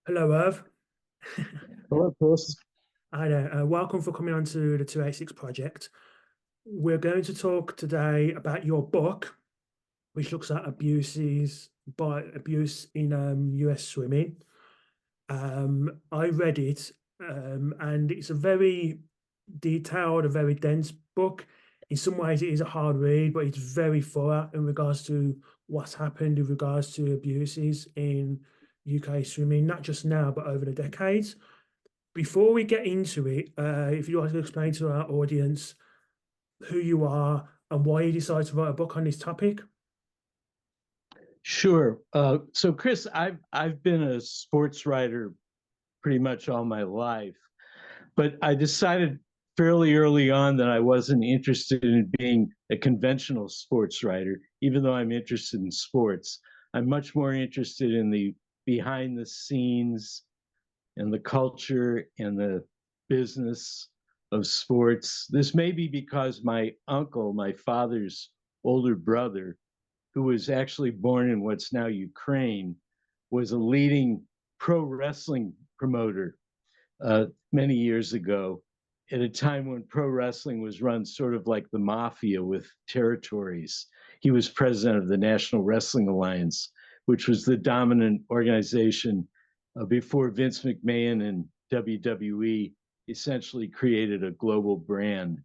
Hello, Irv. Hello, Chris. Hi there. Welcome for coming on to the 286 project. We're going to talk today about your book, which looks at abuse in US swimming. I read it, and it's a very detailed, a very dense book. In some ways, it is a hard read, but it's very thorough in regards to what's happened in regards to abuses in UK swimming, not just now, but over the decades. Before we get into it, if you'd like to explain to our audience who you are and why you decided to write a book on this topic. Sure. So, Chris, I've been a sports writer pretty much all my life, but I decided fairly early on that I wasn't interested in being a conventional sports writer, even though I'm interested in sports. I'm much more interested in the behind the scenes and the culture and the business of sports. This may be because my uncle, my father's older brother, who was actually born in what's now Ukraine, was a leading pro wrestling promoter many years ago, at a time when pro wrestling was run sort of like the mafia with territories. He was president of the National Wrestling Alliance, which was the dominant organization before Vince McMahon and WWE essentially created a global brand.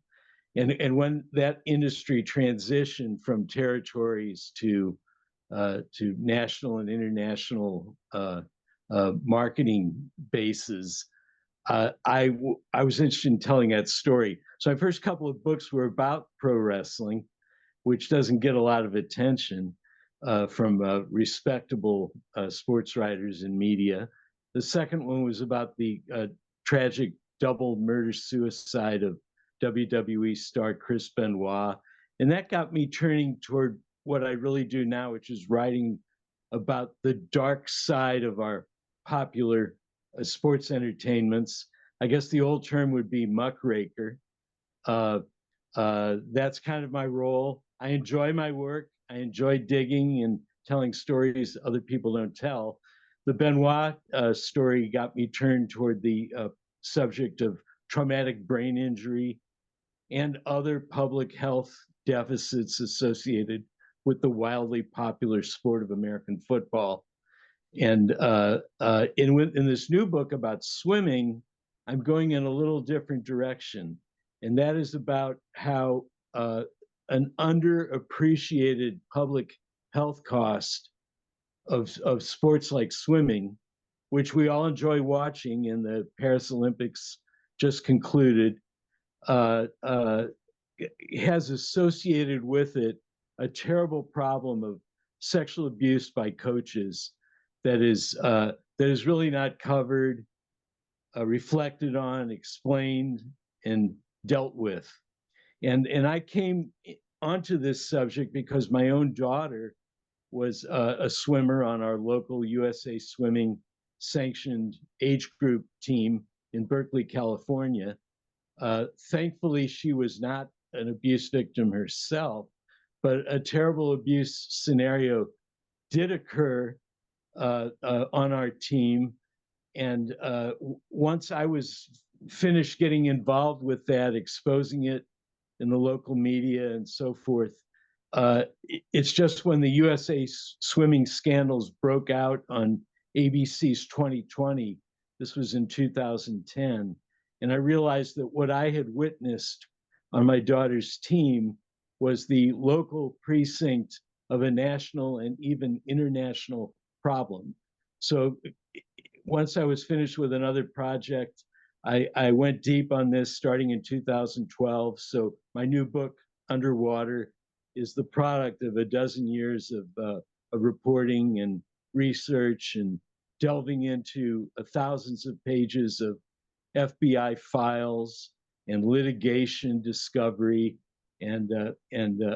And when that industry transitioned from territories to national and international marketing bases, I was interested in telling that story. So my first couple of books were about pro wrestling, which doesn't get a lot of attention from respectable sports writers and media. The second one was about the tragic double murder suicide of WWE star Chris Benoit. And that got me turning toward what I really do now, which is writing about the dark side of our popular sports entertainments. I guess the old term would be muckraker. That's kind of my role. I enjoy my work. I enjoy digging and telling stories other people don't tell. The Benoit story got me turned toward the subject of traumatic brain injury and other public health deficits associated with the wildly popular sport of American football. And in this new book about swimming, I'm going in a little different direction. And that is about how an underappreciated public health cost of sports like swimming, which we all enjoy watching, and the Paris Olympics just concluded, has associated with it a terrible problem of sexual abuse by coaches that is really not covered, reflected on, explained, and dealt with. And I came onto this subject because my own daughter was a swimmer on our local USA Swimming sanctioned age group team in Berkeley, California. Thankfully, she was not an abuse victim herself, but a terrible abuse scenario did occur on our team. And once I was finished getting involved with that, exposing it in the local media and so forth, it's just when the USA swimming scandals broke out on ABC's 2020, this was in 2010, and I realized that what I had witnessed on my daughter's team was the local precinct of a national and even international problem. So once I was finished with another project, I went deep on this starting in 2012. So my new book, Underwater, is the product of a dozen years of reporting and research and delving into thousands of pages of FBI files and litigation discovery and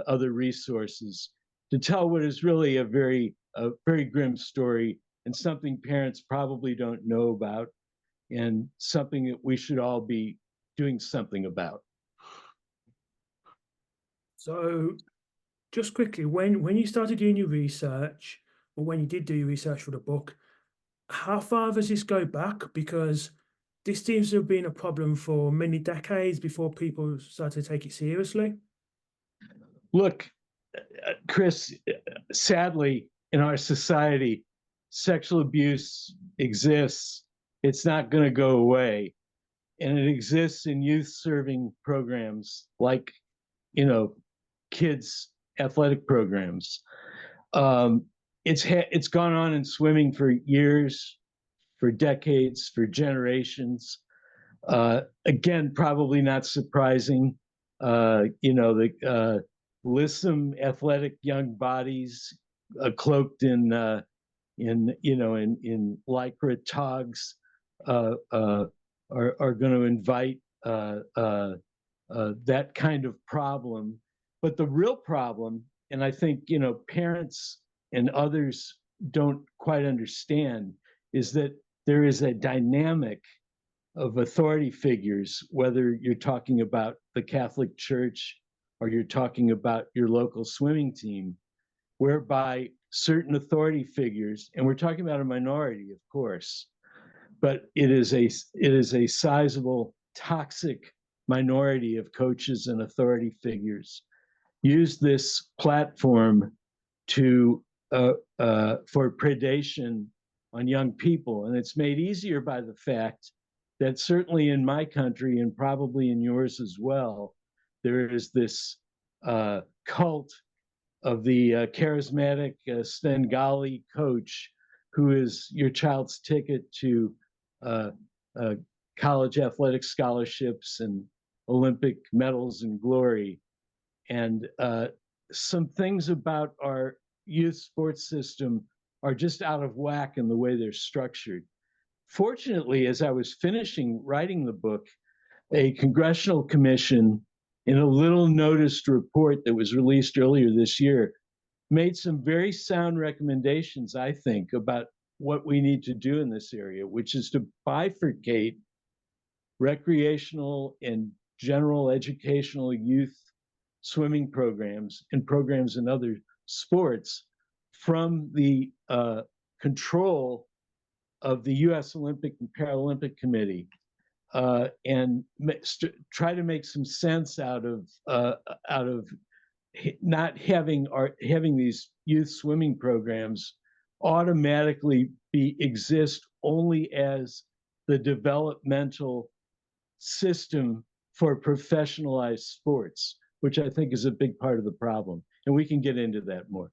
other resources to tell what is really a very grim story and something parents probably don't know about and something that we should all be doing something about. So, just quickly, when you started doing your research, or when you did do your research for the book, How far does this go back? Because this seems to have been a problem for many decades before people started to take it seriously. Look, Chris, sadly, in our society, sexual abuse exists. It's not going to go away. And it exists in youth serving programs like, you know, kids' athletic programs. Um, it's gone on in swimming for years, for decades, for generations. Again, probably not surprising. The lissom, athletic young bodies cloaked in lycra togs are going to invite that kind of problem. But the real problem, and I think parents and others don't quite understand, is that there is a dynamic of authority figures, whether you're talking about the Catholic Church or you're talking about your local swimming team, whereby certain authority figures, and we're talking about a minority, of course, but it is a sizable toxic minority of coaches and authority figures, use this platform to for predation on young people. And it's made easier by the fact that certainly in my country and probably in yours as well, there is this cult of the charismatic Svengali coach who is your child's ticket to uh, uh, college athletic scholarships and Olympic medals and glory. And some things about our youth sports system are just out of whack in the way they're structured. Fortunately, as I was finishing writing the book, a congressional commission, in a little noticed report that was released earlier this year, made some very sound recommendations, I think, about what we need to do in this area, which is to bifurcate recreational and general educational youth swimming programs and programs in other sports from the control of the U.S. Olympic and Paralympic Committee, and try to make some sense out of not having these youth swimming programs automatically exist only as the developmental system for professionalized sports, which I think is a big part of the problem. And we can get into that more.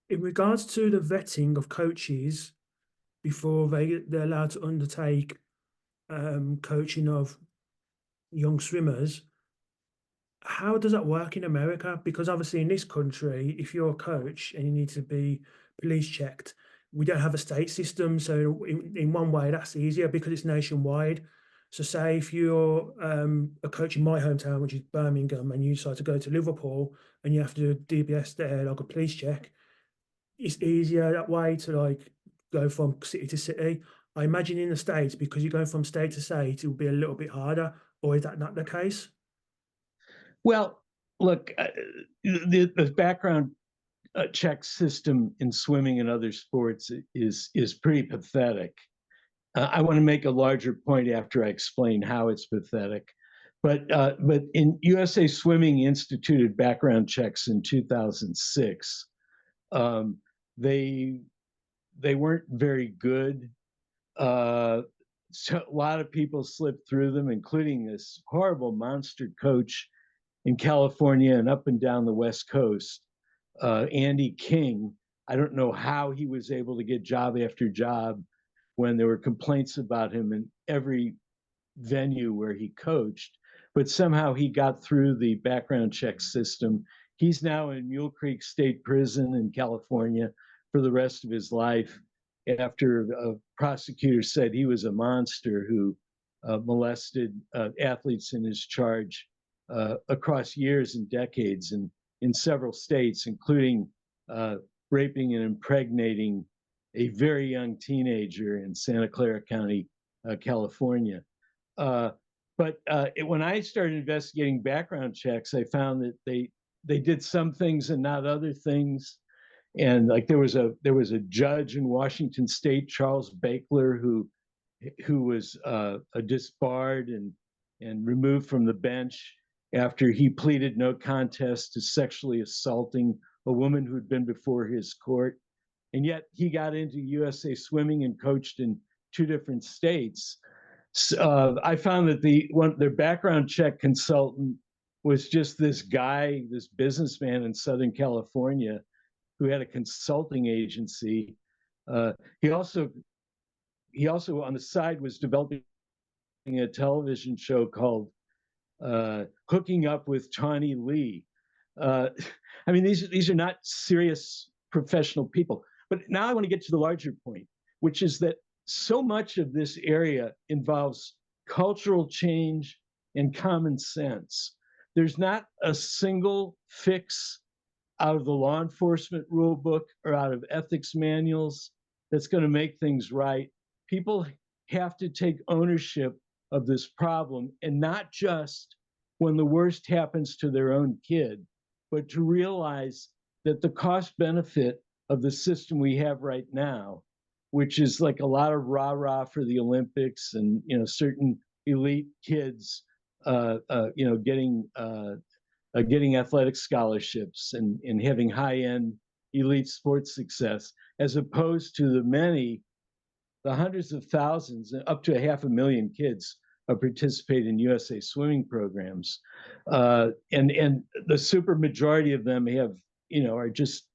In regards to the vetting of coaches before they're allowed to undertake coaching of young swimmers, how does that work in America? Because obviously in this country, if you're a coach and you need to be police checked, we don't have a state system. So in one way, that's easier because it's nationwide. So say if you're a coach in my hometown, which is Birmingham, and you decide to go to Liverpool and you have to do a DBS there, like a police check, it's easier that way to like go from city to city. I imagine in the States, because you're going from state to state, it will be a little bit harder, or is that not the case? Well, look, the background check system in swimming and other sports is pretty pathetic. I want to make a larger point after I explain how it's pathetic. But in USA Swimming instituted background checks in 2006. Um, they they weren't very good. So a lot of people slipped through them, including this horrible monster coach in California and up and down the West Coast, Andy King. I don't know how he was able to get job after job when there were complaints about him in every venue where he coached, but somehow he got through the background check system. He's now in Mule Creek State Prison in California for the rest of his life after a prosecutor said he was a monster who molested athletes in his charge across years and decades and in several states, including raping and impregnating a very young teenager in Santa Clara County, California. When I started investigating background checks, I found that they did some things and not other things. And like there was a judge in Washington State, Charles Bakler, who was disbarred and removed from the bench after he pleaded no contest to sexually assaulting a woman who'd been before his court. And yet he got into USA Swimming and coached in 2 different states. I found that their background check consultant was just this guy, this businessman in Southern California who had a consulting agency. Uh, he also on the side was developing a television show called Hooking Up with Tawny Lee. Uh, I mean, these are not serious professional people. But now I want to get to the larger point, which is that so much of this area involves cultural change and common sense. There's not a single fix out of the law enforcement rule book or out of ethics manuals that's going to make things right. People have to take ownership of this problem, and not just when the worst happens to their own kid, but to realize that the cost benefit of the system we have right now, which is like a lot of rah-rah for the Olympics and certain elite kids getting athletic scholarships and having high-end elite sports success, as opposed to the hundreds of thousands, up to 500,000 kids participate in USA Swimming programs, and the super majority of them are just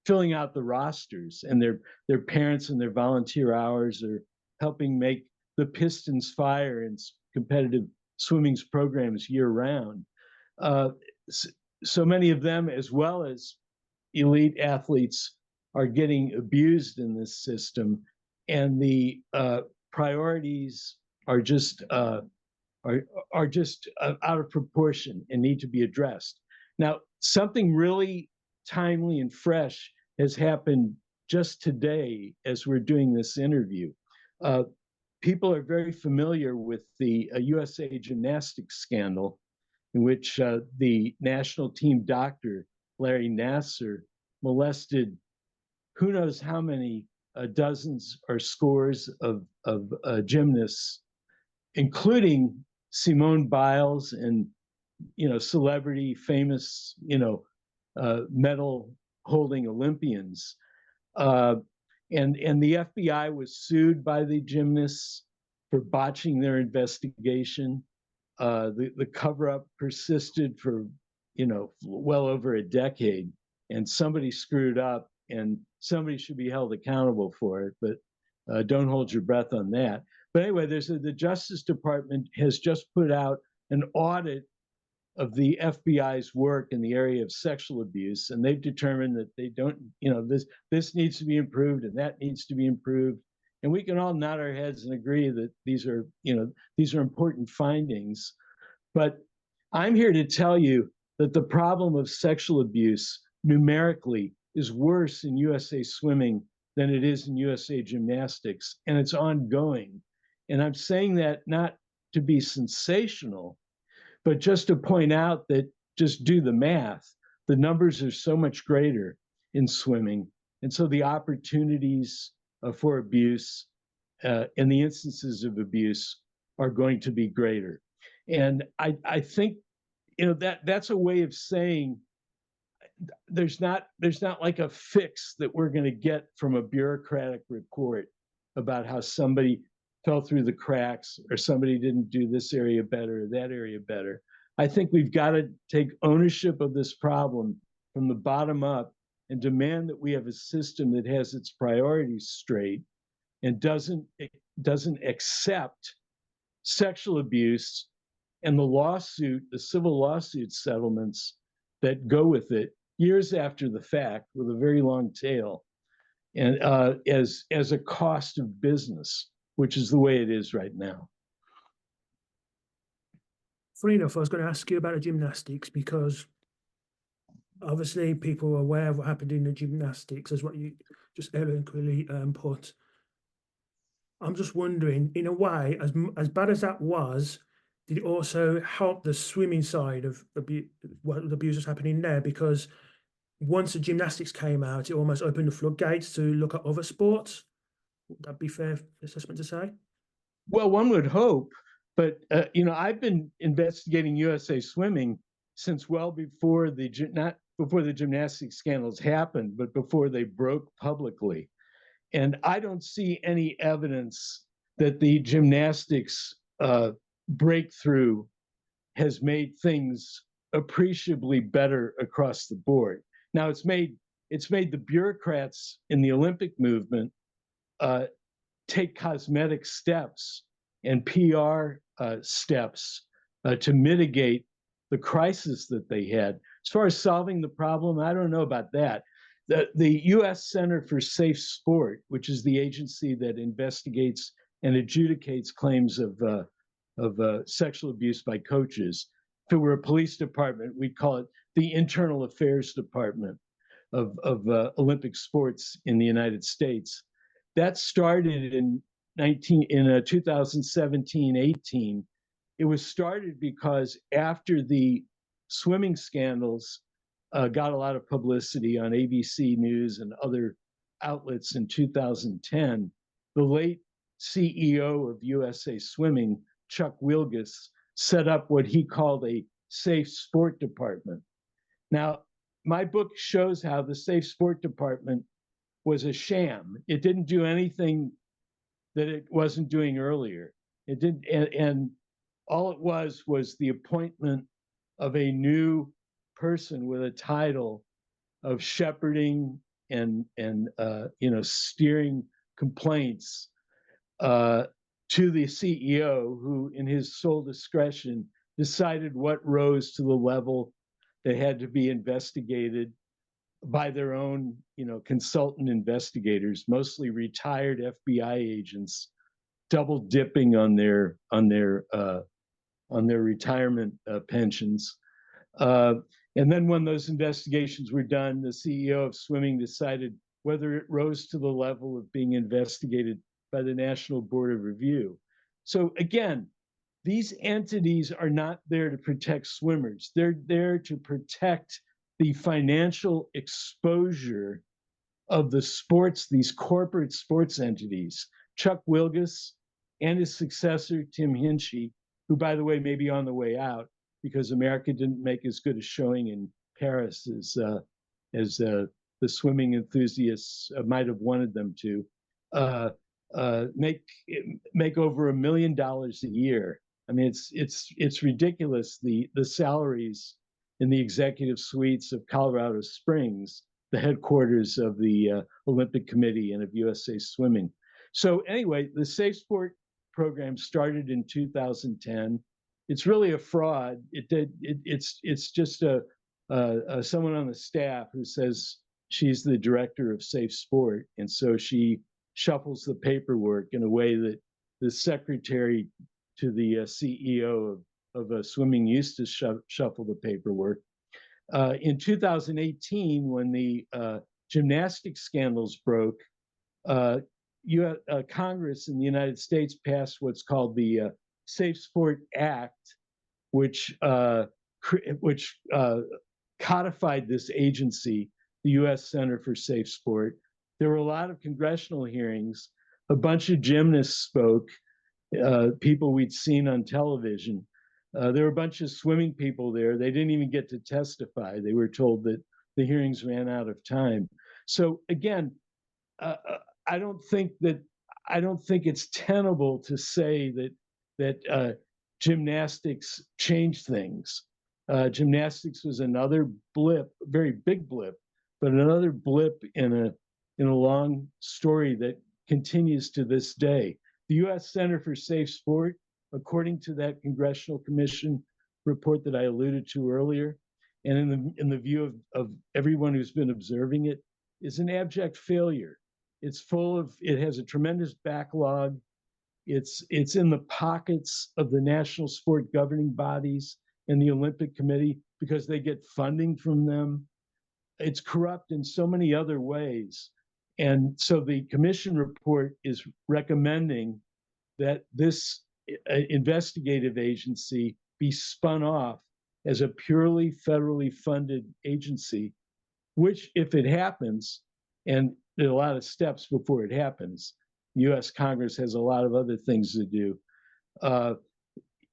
filling out the rosters, and their parents and their volunteer hours are helping make the Pistons fire in competitive swimming programs year round. So many of them, as well as elite athletes, are getting abused in this system, and the priorities are just out of proportion and need to be addressed. Now, something really timely and fresh has happened just today as we're doing this interview. People are very familiar with the USA Gymnastics scandal, in which the national team doctor, Larry Nassar, molested who knows how many dozens or scores of gymnasts, including Simone Biles and celebrity, famous medal holding Olympians. And the FBI was sued by the gymnasts for botching their investigation. The cover-up persisted for well over a decade, and somebody screwed up, and somebody should be held accountable for it. But don't hold your breath on that. But anyway, the Justice Department has just put out an audit of the FBI's work in the area of sexual abuse, and they've determined that they don't, this needs to be improved and that needs to be improved. And we can all nod our heads and agree that these are important findings. But I'm here to tell you that the problem of sexual abuse numerically is worse in USA Swimming than it is in USA Gymnastics, and it's ongoing. And I'm saying that not to be sensational, but just to point out that just do the math. The numbers are so much greater in swimming. And so the opportunities for abuse and the instances of abuse are going to be greater. And I think that's a way of saying there's not like a fix that we're going to get from a bureaucratic report about how somebody fell through the cracks or somebody didn't do this area better or that area better. I think we've got to take ownership of this problem from the bottom up and demand that we have a system that has its priorities straight and doesn't accept sexual abuse and the civil lawsuit settlements that go with it years after the fact with a very long tail, and as a cost of business, which is the way it is right now. Funny enough, I was going to ask you about the gymnastics, because obviously people are aware of what happened in the gymnastics, as what you just eloquently put. I'm just wondering, in a way, as bad as that was, did it also help the swimming side of what the abuse was happening there? Because once the gymnastics came out, it almost opened the floodgates to look at other sports. Would that be fair assessment to say? Well, one would hope, but I've been investigating USA Swimming since well before not before the gymnastics scandals happened, but before they broke publicly. And I don't see any evidence that the gymnastics breakthrough has made things appreciably better across the board. Now it's made the bureaucrats in the Olympic movement take cosmetic steps and PR steps to mitigate the crisis that they had. As far as solving the problem, I don't know about that. The U.S. Center for Safe Sport, which is the agency that investigates and adjudicates claims of sexual abuse by coaches. If it were a police department, we'd call it the Internal Affairs Department of Olympic sports in the United States. That started in 2017-18. It was started because after the swimming scandals got a lot of publicity on ABC News and other outlets in 2010, the late CEO of USA Swimming, Chuck Wilgus, set up what he called a safe sport department. Now, my book shows how the safe sport department was a sham. It didn't do anything that it wasn't doing earlier. It didn't, and all it was the appointment of a new person with a title of shepherding and steering complaints to the CEO, who, in his sole discretion, decided what rose to the level that had to be investigated by their own, consultant investigators, mostly retired FBI agents, double dipping on their retirement pensions. And then when those investigations were done, the CEO of swimming decided whether it rose to the level of being investigated by the National Board of Review. So again, these entities are not there to protect swimmers. They're there to protect the financial exposure of the sports, these corporate sports entities. Chuck Wilgus and his successor, Tim Hinchey, who, by the way, may be on the way out because America didn't make as good a showing in Paris as the swimming enthusiasts might have wanted them to, make over $1 million a year. I mean, it's ridiculous, the salaries in the executive suites of Colorado Springs, the headquarters of the Olympic Committee and of USA Swimming. So anyway, the Safe Sport program started in 2010. It's really a fraud. It's just someone on the staff who says she's the director of Safe Sport, and so she shuffles the paperwork in a way that the secretary to the CEO of swimming used to shuffle the paperwork. In 2018, when the gymnastics scandals broke, Congress in the United States passed what's called the Safe Sport Act, which codified this agency, the U.S. Center for Safe Sport. There were a lot of congressional hearings. A bunch of gymnasts spoke, people we'd seen on television. There were a bunch of swimming people there. They didn't even get to testify. They were told that the hearings ran out of time. So again, I don't think it's tenable to say that gymnastics changed things. Gymnastics was another blip, very big blip, but another blip in a long story that continues to this day. The U.S. Center for Safe Sport, according to that Congressional Commission report that I alluded to earlier, and in the view of everyone who's been observing it, is an abject failure. It has a tremendous backlog. It's in the pockets of the national sport governing bodies and the Olympic Committee because they get funding from them. It's corrupt in so many other ways. And so the commission report is recommending that this investigative agency be spun off as a purely federally funded agency which, if it happens, and there are a lot of steps before it happens, US Congress has a lot of other things to do.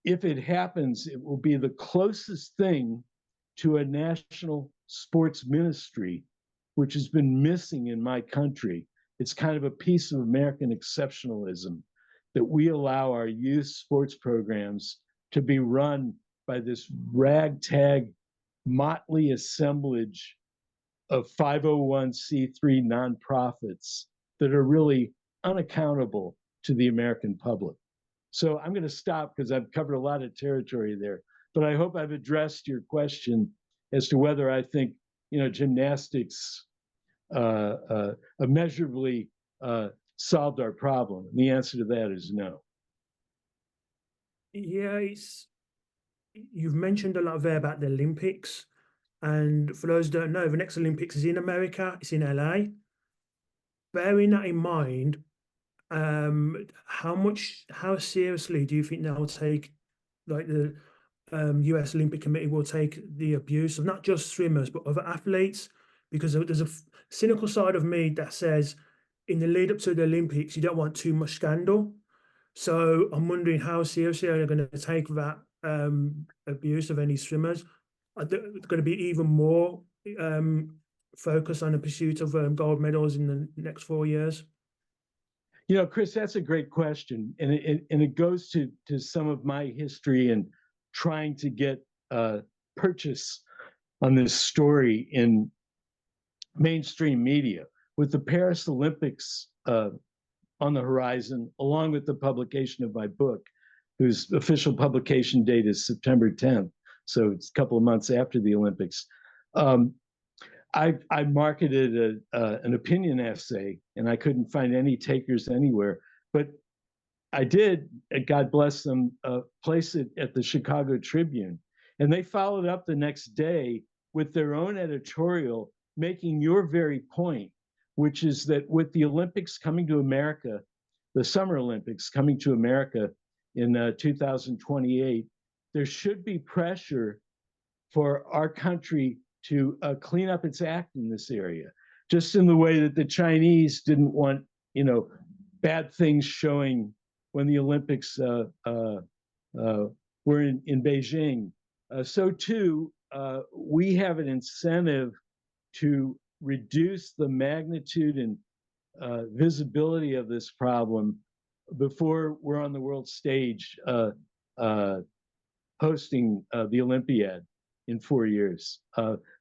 If it happens, it will be the closest thing to a national sports ministry, which has been missing in my country. It's kind of a piece of American exceptionalism that we allow our youth sports programs to be run by this ragtag, motley assemblage of 501c3 nonprofits that are really unaccountable to the American public. So I'm going to stop because I've covered a lot of territory there, but I hope I've addressed your question as to whether I think, gymnastics immeasurably solved our problem. And the answer to that is no. Yeah, you've mentioned a lot there about the Olympics. And for those who don't know, the next Olympics is in America, it's in LA. Bearing that in mind, how seriously do you think that will take, like the US Olympic Committee will take the abuse of not just swimmers, but other athletes? Because there's a cynical side of me that says in the lead up to the Olympics, you don't want too much scandal. So I'm wondering how seriously are they going to take that abuse of any swimmers? Are there going to be even more focus on the pursuit of gold medals in the next 4 years? Chris, that's a great question, and it goes to some of my history and trying to get purchase on this story in mainstream media. With the Paris Olympics on the horizon, along with the publication of my book, whose official publication date is September 10th, so it's a couple of months after the Olympics. I marketed an opinion essay, and I couldn't find any takers anywhere. But I did, God bless them, place it at the Chicago Tribune. And they followed up the next day with their own editorial, making your very point, which is that with the Olympics coming to America, the Summer Olympics coming to America in 2028, there should be pressure for our country to clean up its act in this area, just in the way that the Chinese didn't want, bad things showing when the Olympics were in Beijing. So too, we have an incentive to reduce the magnitude and visibility of this problem before we're on the world stage hosting the Olympiad in 4 years.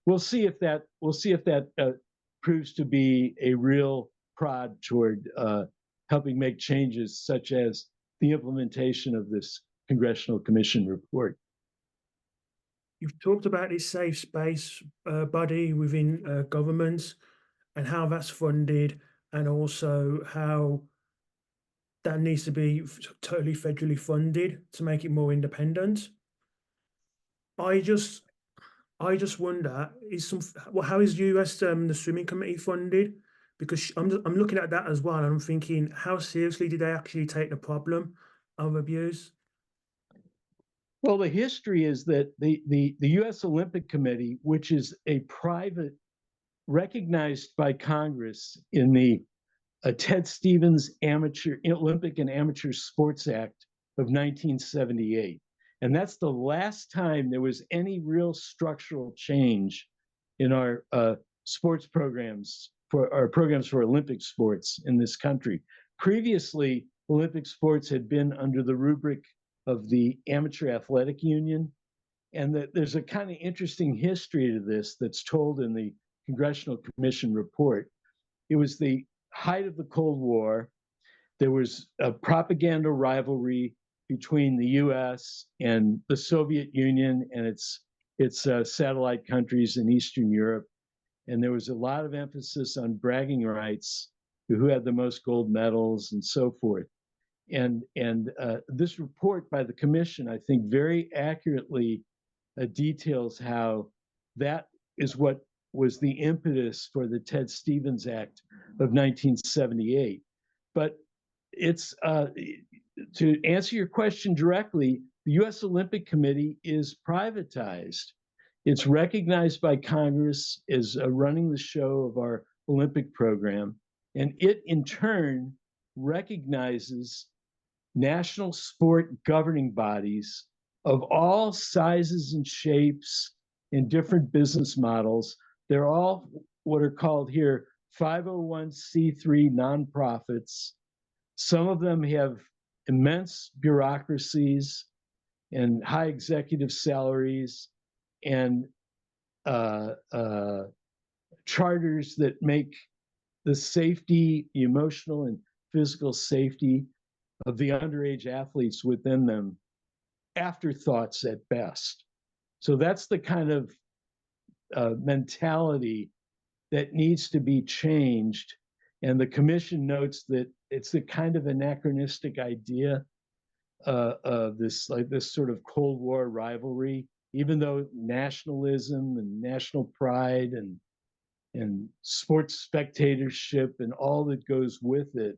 We'll see if that proves to be a real prod toward helping make changes, such as the implementation of this Congressional Commission report. You've talked about this safe space body within governments and how that's funded, and also how that needs to be totally federally funded to make it more independent. I just wonder, how is US the swimming committee funded? Because I'm looking at that as well, and I'm thinking, how seriously did they actually take the problem of abuse? Well, the history is that the US Olympic Committee, which is a private, recognized by Congress in the Ted Stevens Olympic and Amateur Sports Act of 1978. And that's the last time there was any real structural change in our sports programs, for our programs for Olympic sports in this country. Previously, Olympic sports had been under the rubric of the Amateur Athletic Union. And there's a kind of interesting history to this that's told in the Congressional Commission report. It was the height of the Cold War. There was a propaganda rivalry between the US and the Soviet Union and its satellite countries in Eastern Europe. And there was a lot of emphasis on bragging rights, who had the most gold medals and so forth. And this report by the commission, I think, very accurately details how that is what was the impetus for the Ted Stevens Act of 1978. But it's to answer your question directly, the US Olympic Committee is privatized. It's recognized by Congress as running the show of our Olympic program, and it in turn recognizes national sport governing bodies of all sizes and shapes and different business models. They're all what are called here 501c3 nonprofits. Some of them have immense bureaucracies and high executive salaries and charters that make the safety, emotional and physical safety of the underage athletes within them afterthoughts at best. So that's the kind of mentality that needs to be changed. And the commission notes that it's the kind of anachronistic idea of this sort of Cold War rivalry, even though nationalism and national pride and sports spectatorship and all that goes with it,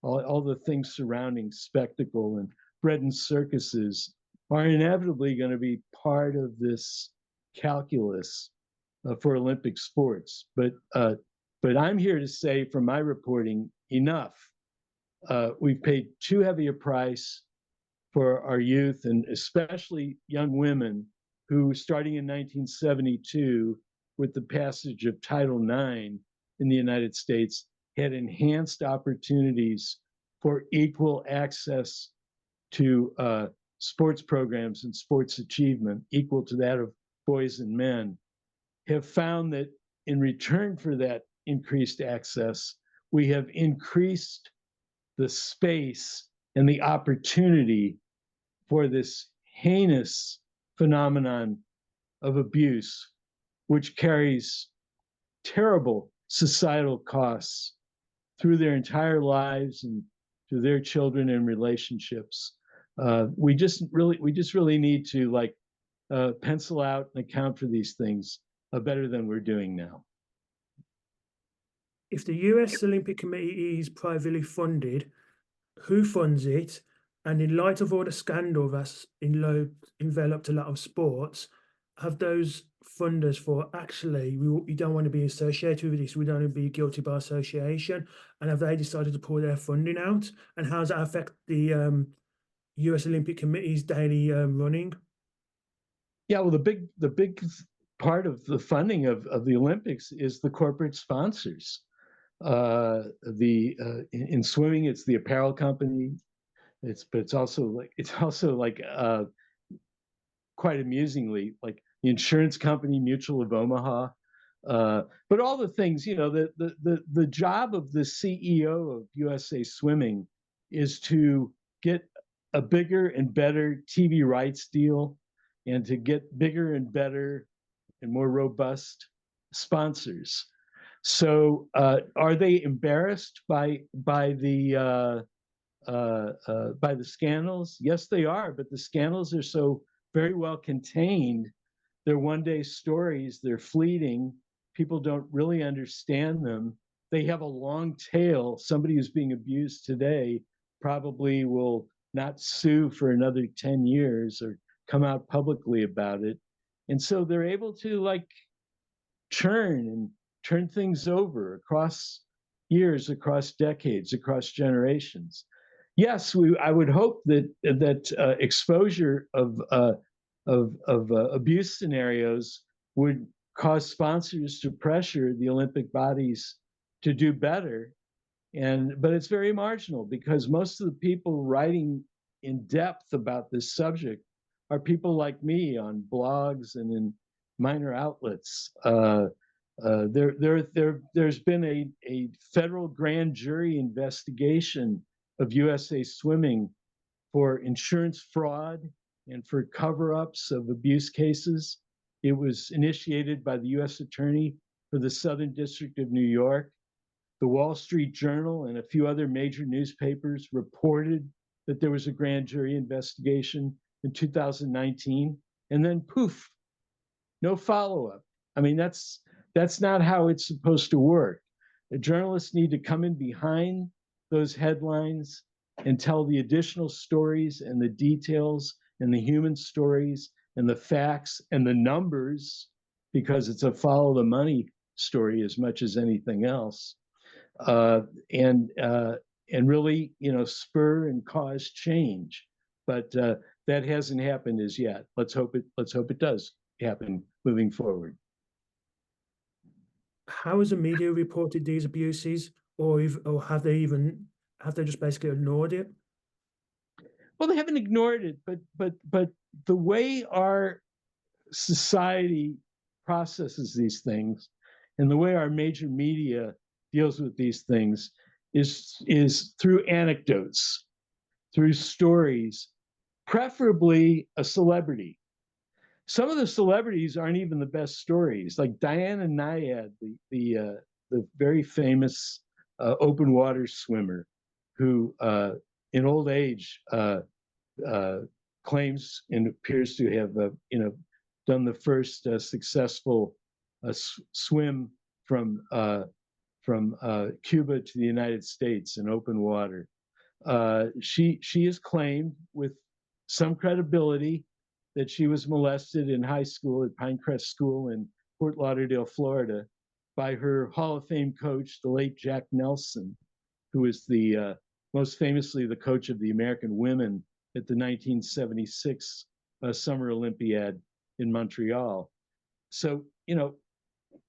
all the things surrounding spectacle and bread and circuses are inevitably going to be part of this calculus for Olympic sports. But I'm here to say, from my reporting, enough. We've paid too heavy a price for our youth, and especially young women who, starting in 1972, with the passage of Title IX in the United States, had enhanced opportunities for equal access to sports programs and sports achievement, equal to that of boys and men, have found that in return for that increased access, we have increased the space and the opportunity for this heinous phenomenon of abuse, which carries terrible societal costs through their entire lives and to their children and relationships. We just really need to pencil out and account for these things better than we're doing now. If the US Olympic Committee is privately funded, who funds it? And in light of all the scandal that's enveloped a lot of sports, have those funders thought, actually, we don't want to be associated with this, we don't want to be guilty by association? And have they decided to pull their funding out? And how does that affect the US Olympic Committee's daily running? Yeah, well, the big part of the funding of the Olympics is the corporate sponsors. In swimming, it's the apparel company. It's also quite amusingly like the insurance company Mutual of Omaha. But all the things, the job of the CEO of USA Swimming is to get a bigger and better TV rights deal and to get bigger and better and more robust sponsors. So are they embarrassed by the scandals? Yes, they are, but the scandals are so very well contained. They're one-day stories, they're fleeting, people don't really understand them. They have a long tail. Somebody who's being abused today probably will not sue for another 10 years or come out publicly about it. And so they're able to turn things over across years, across decades, across generations. Yes, I would hope that exposure of abuse scenarios would cause sponsors to pressure the Olympic bodies to do better. But it's very marginal because most of the people writing in depth about this subject are people like me on blogs and in minor outlets. There's been a federal grand jury investigation of USA Swimming for insurance fraud and for cover-ups of abuse cases. It was initiated by the U.S. Attorney for the Southern District of New York. The Wall Street Journal and a few other major newspapers reported that there was a grand jury investigation in 2019, and then poof, no follow-up. I mean, that's not how it's supposed to work. The journalists need to come in behind those headlines and tell the additional stories and the details and the human stories and the facts and the numbers, because it's a follow the money story as much as anything else, uh, and uh, and really, spur and cause change. But that hasn't happened as yet. Let's hope it does happen moving forward. How has the media reported these abuses, or have they just basically ignored it? Well, they haven't ignored it, but the way our society processes these things and the way our major media deals with these things is through anecdotes, through stories, preferably a celebrity. Some of the celebrities aren't even the best stories, like Diana Nyad, the very famous open water swimmer, who in old age uh, claims and appears to have done the first successful swim from Cuba to the United States in open water. She has claimed with some credibility that she was molested in high school at Pinecrest School in Fort Lauderdale, Florida, by her Hall of Fame coach, the late Jack Nelson, who is the most famously the coach of the American women at the 1976 Summer Olympiad in Montreal. So,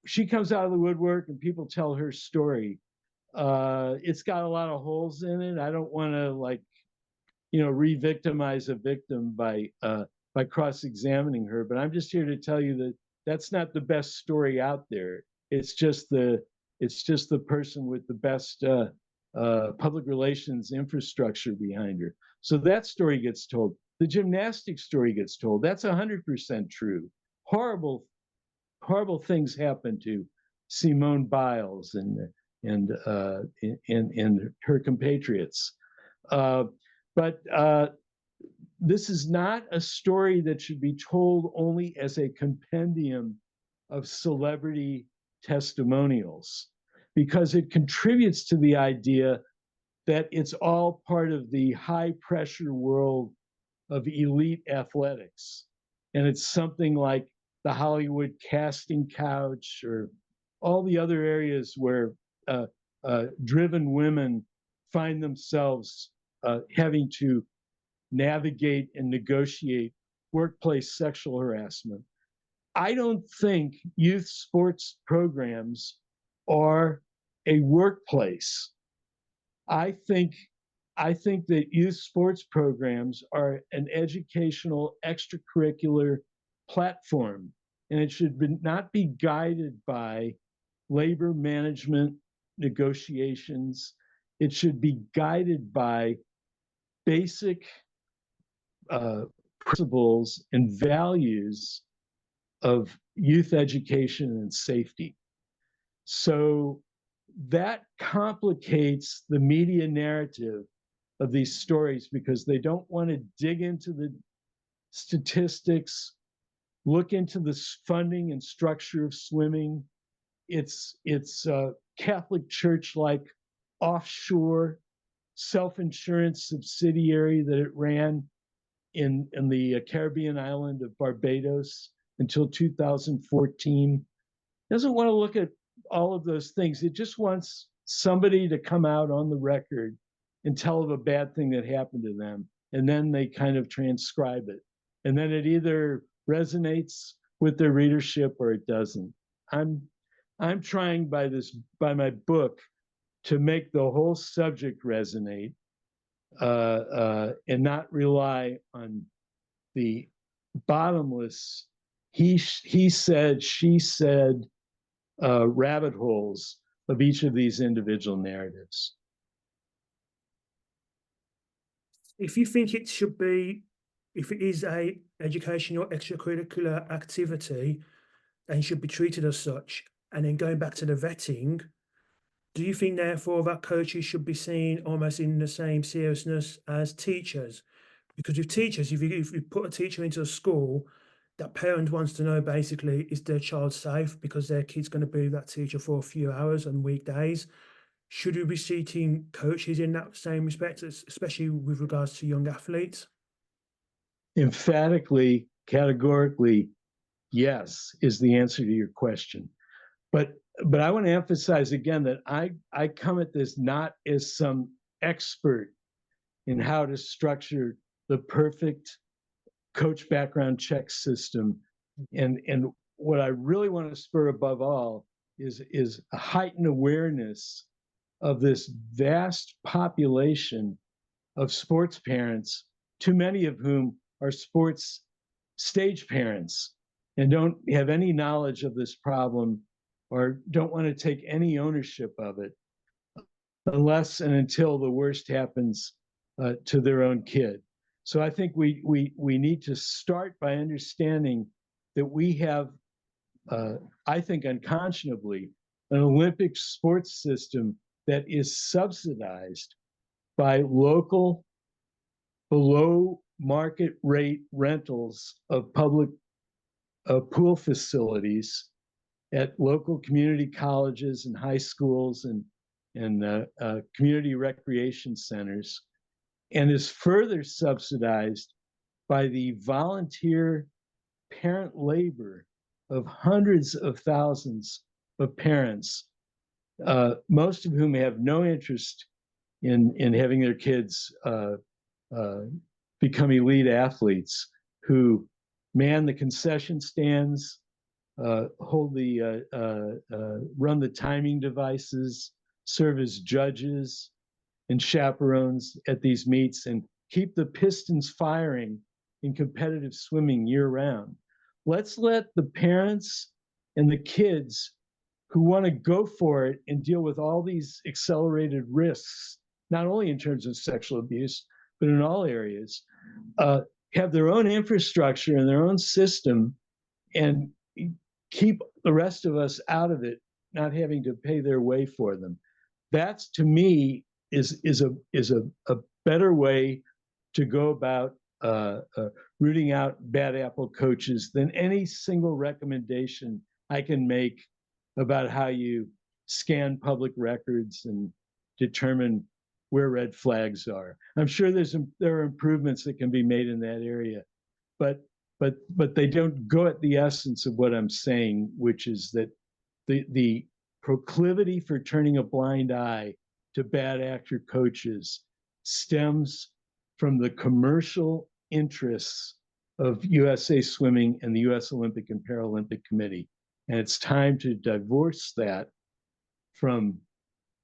she comes out of the woodwork and people tell her story. It's got a lot of holes in it. I don't want to re-victimize a victim by cross-examining her, but I'm just here to tell you that that's not the best story out there. It's just the person with the best public relations infrastructure behind her. So that story gets told. The gymnastics story gets told. That's 100% true. Horrible, horrible things happen to Simone Biles and her compatriots. But this is not a story that should be told only as a compendium of celebrity testimonials, because it contributes to the idea that it's all part of the high pressure world of elite athletics. And it's something like the Hollywood casting couch or all the other areas where driven women find themselves having to navigate and negotiate workplace sexual harassment. I don't think youth sports programs are a workplace. I think that youth sports programs are an educational extracurricular platform, and it should not be guided by labor management negotiations. It should be guided by basic principles and values of youth education and safety. So that complicates the media narrative of these stories, because they don't want to dig into the statistics, look into the funding and structure of swimming. It's Catholic Church-like offshore self-insurance subsidiary that it ran in the Caribbean island of Barbados until 2014. Doesn't want to look at all of those things. It just wants somebody to come out on the record and tell of a bad thing that happened to them, and then they kind of transcribe it, and then it either resonates with their readership or it doesn't. I'm trying by my book to make the whole subject resonate, and not rely on the bottomless he said, she said rabbit holes of each of these individual narratives. If you think it should be, if it is a educational extracurricular activity and should be treated as such, and then going back to the vetting, do you think therefore that coaches should be seen almost in the same seriousness as teachers? Because with teachers, if you put a teacher into a school, that parent wants to know basically, is their child safe because their kid's going to be with that teacher for a few hours on weekdays? Should we be treating coaches in that same respect, especially with regards to young athletes? Emphatically, categorically, yes, is the answer to your question. But I want to emphasize again that I come at this not as some expert in how to structure the perfect coach background check system. And what I really want to spur above all is a heightened awareness of this vast population of sports parents, too many of whom are sports stage parents and don't have any knowledge of this problem or don't want to take any ownership of it unless and until the worst happens to their own kid. So I think we need to start by understanding that we have, I think unconscionably, an Olympic sports system that is subsidized by local below market rate rentals of public pool facilities at local community colleges and high schools and community recreation centers, and is further subsidized by the volunteer parent labor of hundreds of thousands of parents, most of whom have no interest in having their kids become elite athletes, who man the concession stands, run the timing devices, serve as judges and chaperones at these meets, and keep the pistons firing in competitive swimming year round. Let's let the parents and the kids who want to go for it and deal with all these accelerated risks, not only in terms of sexual abuse, but in all areas, have their own infrastructure and their own system, and keep the rest of us out of it, not having to pay their way for them. That's, to me, is a better way to go about rooting out bad apple coaches than any single recommendation I can make about how you scan public records and determine where red flags are. I'm sure there are improvements that can be made in that area, but they don't go at the essence of what I'm saying, which is that the proclivity for turning a blind eye to bad actor coaches stems from the commercial interests of USA Swimming and the US Olympic and Paralympic Committee. And it's time to divorce that from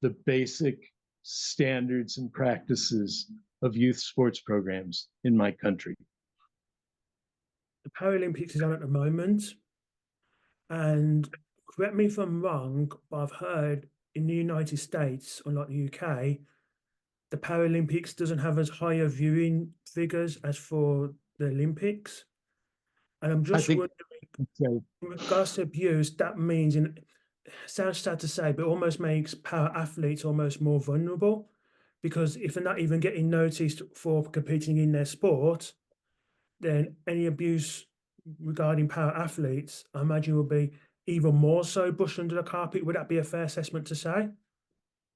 the basic standards and practices of youth sports programs in my country. The Paralympics is on at the moment, and correct me if I'm wrong, but I've heard in the United States, unlike the UK, the Paralympics doesn't have as high a viewing figures as for the Olympics. And I'm just wondering, in regards to abuse, that means, sounds sad to say, but it almost makes para athletes almost more vulnerable, because if they're not even getting noticed for competing in their sport, then any abuse regarding para athletes, I imagine, will be even more so brushed under the carpet. Would that be a fair assessment to say?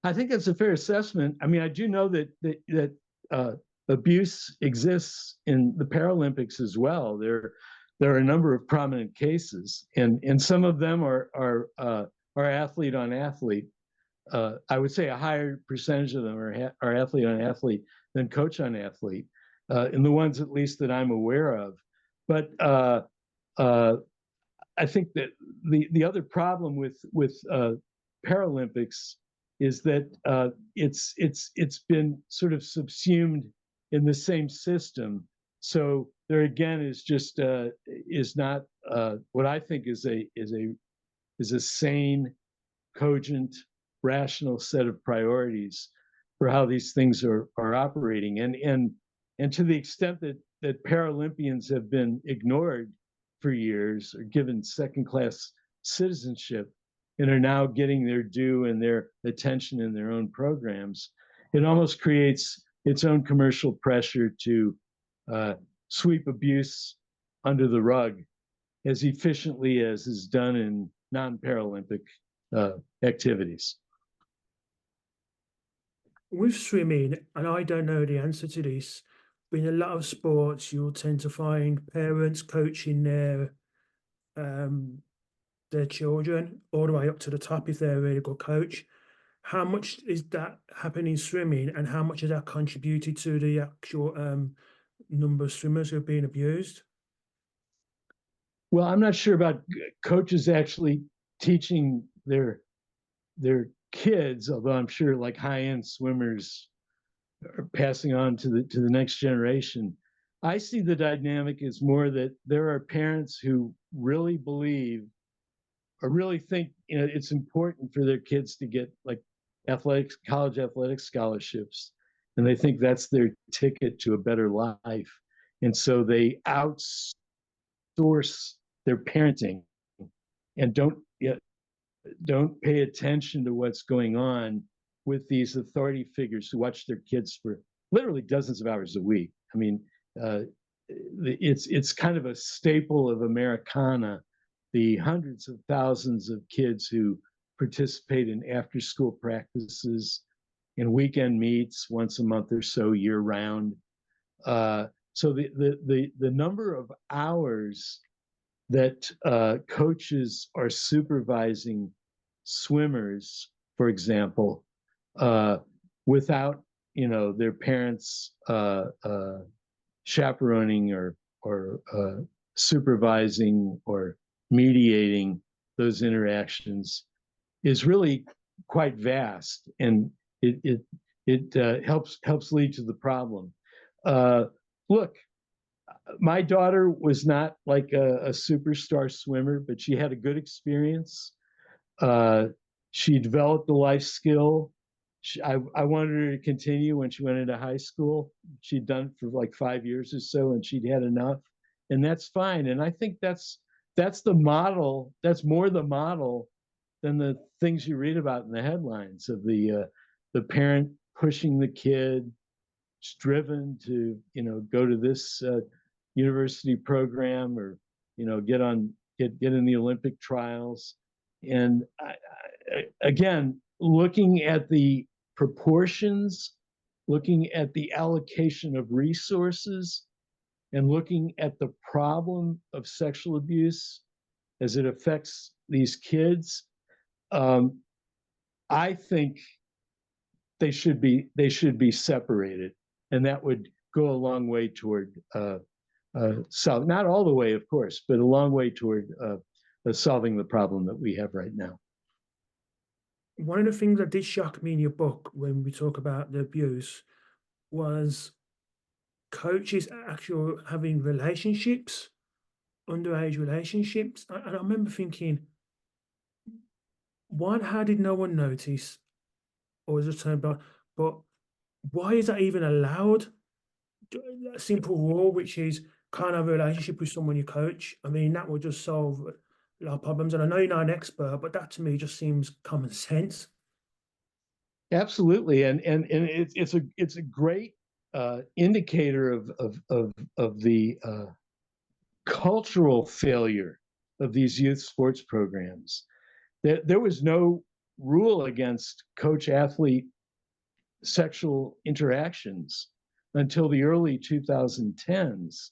I think that's a fair assessment. I mean, I do know that abuse exists in the Paralympics as well. There are a number of prominent cases, and some of them are athlete on athlete. I would say a higher percentage of them are athlete on athlete than coach on athlete, in the ones at least that I'm aware of. But I think that the other problem with Paralympics is that it's been sort of subsumed in the same system. So there again is just is not what I think is a sane, cogent, rational set of priorities for how these things are operating. And to the extent that Paralympians have been ignored for years or given second-class citizenship and are now getting their due and their attention in their own programs, it almost creates its own commercial pressure to sweep abuse under the rug as efficiently as is done in non-Paralympic activities. With swimming, and I don't know the answer to this, in a lot of sports, you'll tend to find parents coaching um, their children all the way up to the top if they're a really good coach. How much is that happening in swimming, and how much has that contributed to the actual number of swimmers who have been abused? Well, I'm not sure about coaches actually teaching their kids, although I'm sure like high-end swimmers are passing on to the next generation. I see the dynamic as more that there are parents who really believe or really think it's important for their kids to get like athletics, college athletic scholarships, and they think that's their ticket to a better life, and so they outsource their parenting and don't pay attention to what's going on with these authority figures who watch their kids for literally dozens of hours a week. I mean, it's kind of a staple of Americana, the hundreds of thousands of kids who participate in after-school practices and weekend meets once a month or so year round. So the number of hours that coaches are supervising swimmers, for example, without their parents chaperoning or supervising or mediating those interactions is really quite vast, and it helps lead to the problem. Look, my daughter was not like a superstar swimmer, but she had a good experience. She developed a life skill. I wanted her to continue when she went into high school. She'd done it for like 5 years or so, and she'd had enough, and that's fine. And I think that's the model. That's more the model than the things you read about in the headlines of the parent pushing the kid, driven to go to this university program or get in the Olympic trials. And again, looking at the proportions, looking at the allocation of resources, and looking at the problem of sexual abuse as it affects these kids, I think they should be separated, and that would go a long way toward not all the way, of course, but a long way toward solving the problem that we have right now. One of the things that did shock me in your book when we talk about the abuse was coaches actually having relationships, underage relationships. And I remember thinking, one, how did no one notice or was it turned on? But why is that even allowed? A simple rule, which is can't have a relationship with someone you coach. I mean, that would just solve a lot of problems. And I know you're not an expert, but that to me just seems common sense. Absolutely, and it's a great indicator of the cultural failure of these youth sports programs. There was no rule against coach athlete sexual interactions until the early 2010s.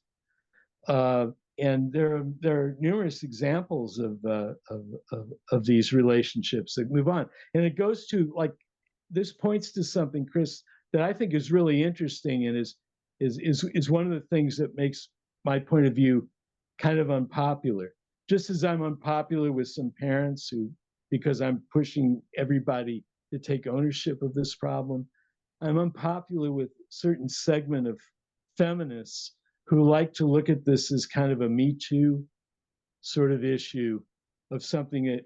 And there are numerous examples of these relationships that move on. And it goes to like, this points to something, Chris, that I think is really interesting and is one of the things that makes my point of view kind of unpopular. Just as I'm unpopular with some parents who, because I'm pushing everybody to take ownership of this problem, I'm unpopular with certain segment of feminists who like to look at this as kind of a Me Too sort of issue of something that,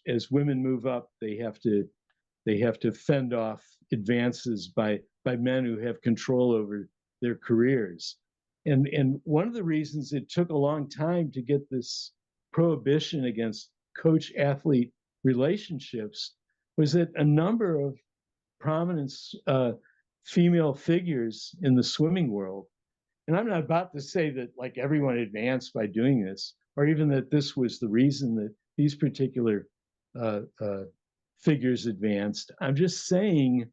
as women move up, they have to fend off advances by men who have control over their careers. And one of the reasons it took a long time to get this prohibition against coach athlete relationships was that a number of prominent female figures in the swimming world, and I'm not about to say that like everyone advanced by doing this, or even that this was the reason that these particular figures advanced. I'm just saying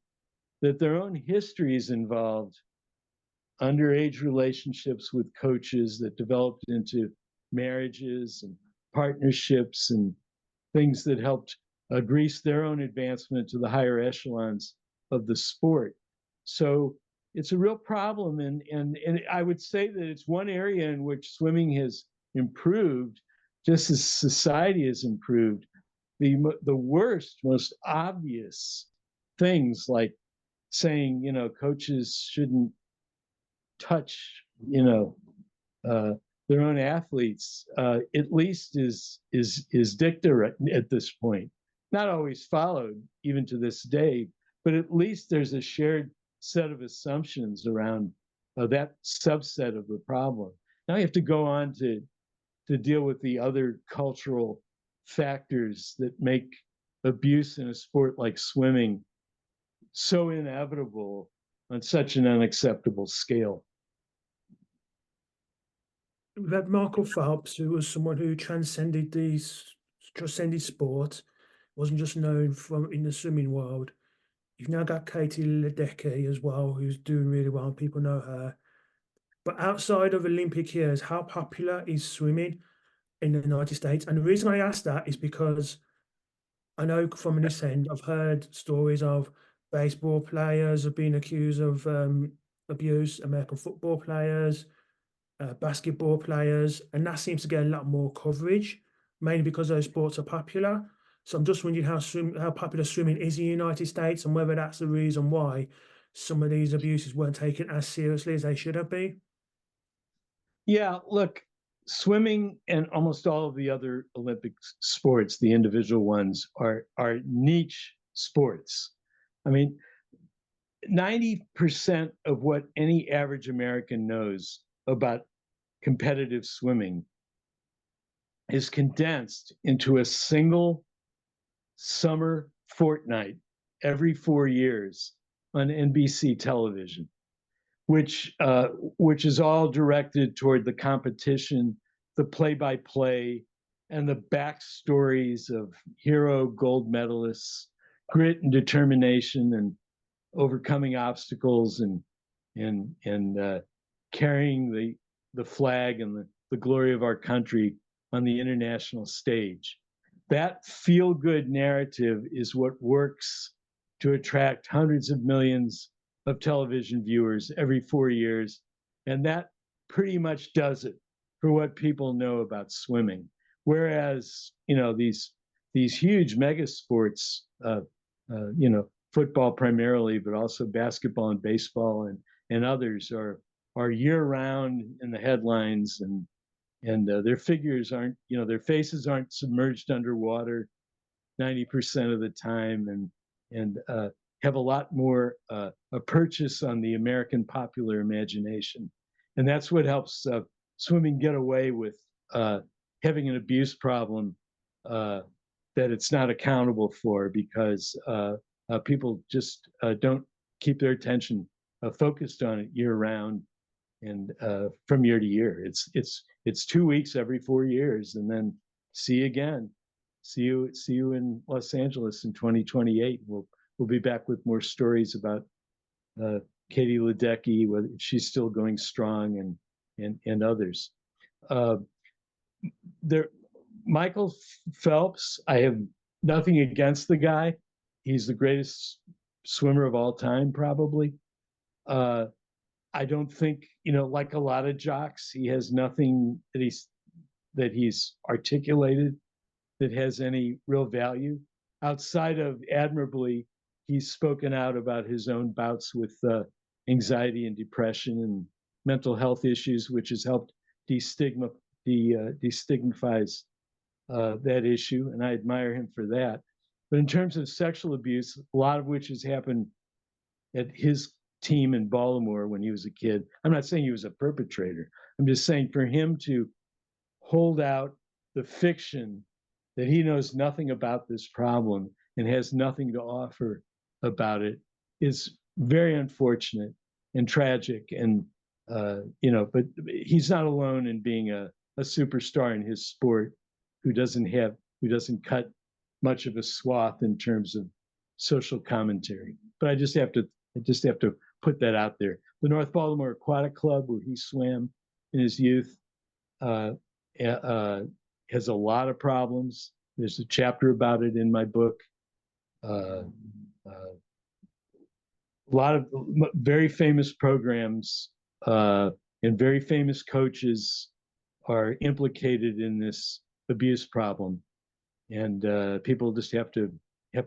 that their own histories involved underage relationships with coaches that developed into marriages and partnerships and things that helped grease their own advancement to the higher echelons of the sport. So it's a real problem. And I would say that it's one area in which swimming has improved, just as society has improved. The worst, most obvious things like saying, coaches shouldn't touch, their own athletes, at least is dicta at this point. Not always followed, even to this day, but at least there's a shared set of assumptions around that subset of the problem. Now you have to go on to deal with the other cultural factors that make abuse in a sport like swimming so inevitable on such an unacceptable scale. We've had Michael Phelps, who was someone who transcended sport, wasn't just known from in the swimming world. You've now got Katie Ledecky as well, who's doing really well, and people know her. But outside of Olympic years, how popular is swimming in the United States? And the reason I ask that is because I know from this end, I've heard stories of baseball players have been accused of abuse, American football players, basketball players, and that seems to get a lot more coverage, mainly because those sports are popular. So I'm just wondering how popular swimming is in the United States, and whether that's the reason why some of these abuses weren't taken as seriously as they should have been. Yeah, look, swimming and almost all of the other Olympic sports, the individual ones, are niche sports. I mean, 90% of what any average American knows about competitive swimming is condensed into a single summer fortnight every 4 years on NBC television, which is all directed toward the competition, the play-by-play, and the backstories of hero gold medalists, grit and determination, and overcoming obstacles, and carrying the flag and the glory of our country on the international stage. That feel-good narrative is what works to attract hundreds of millions of television viewers every 4 years. And that pretty much does it for what people know about swimming. Whereas, these huge mega sports, football primarily, but also basketball and baseball and others are year round in the headlines, and their figures aren't, their faces aren't submerged underwater 90% of the time, and have a lot more a purchase on the American popular imagination. And that's what helps swimming get away with having an abuse problem that it's not accountable for, because people just don't keep their attention focused on it year round and from year to year. It's 2 weeks every 4 years, and then see you again. See you in Los Angeles in 2028. We'll be back with more stories about Katie Ledecky, whether she's still going strong, and others. Michael Phelps, I have nothing against the guy. He's the greatest swimmer of all time, probably. I don't think, like a lot of jocks, he has nothing that he's articulated that has any real value. Outside of admirably, he's spoken out about his own bouts with anxiety and depression and mental health issues, which has helped destigmatize that issue, and I admire him for that. But in terms of sexual abuse, a lot of which has happened at his team in Baltimore when he was a kid. I'm not saying he was a perpetrator. I'm just saying for him to hold out the fiction that he knows nothing about this problem and has nothing to offer about it is very unfortunate and tragic. And but he's not alone in being a superstar in his sport who doesn't cut much of a swath in terms of social commentary. But I just have to put that out there. the North Baltimore Aquatic Club, where he swam in his youth, uh, has a lot of problems. There's a chapter about it in my book. A lot of very famous programs and very famous coaches are implicated in this abuse problem, and people just have to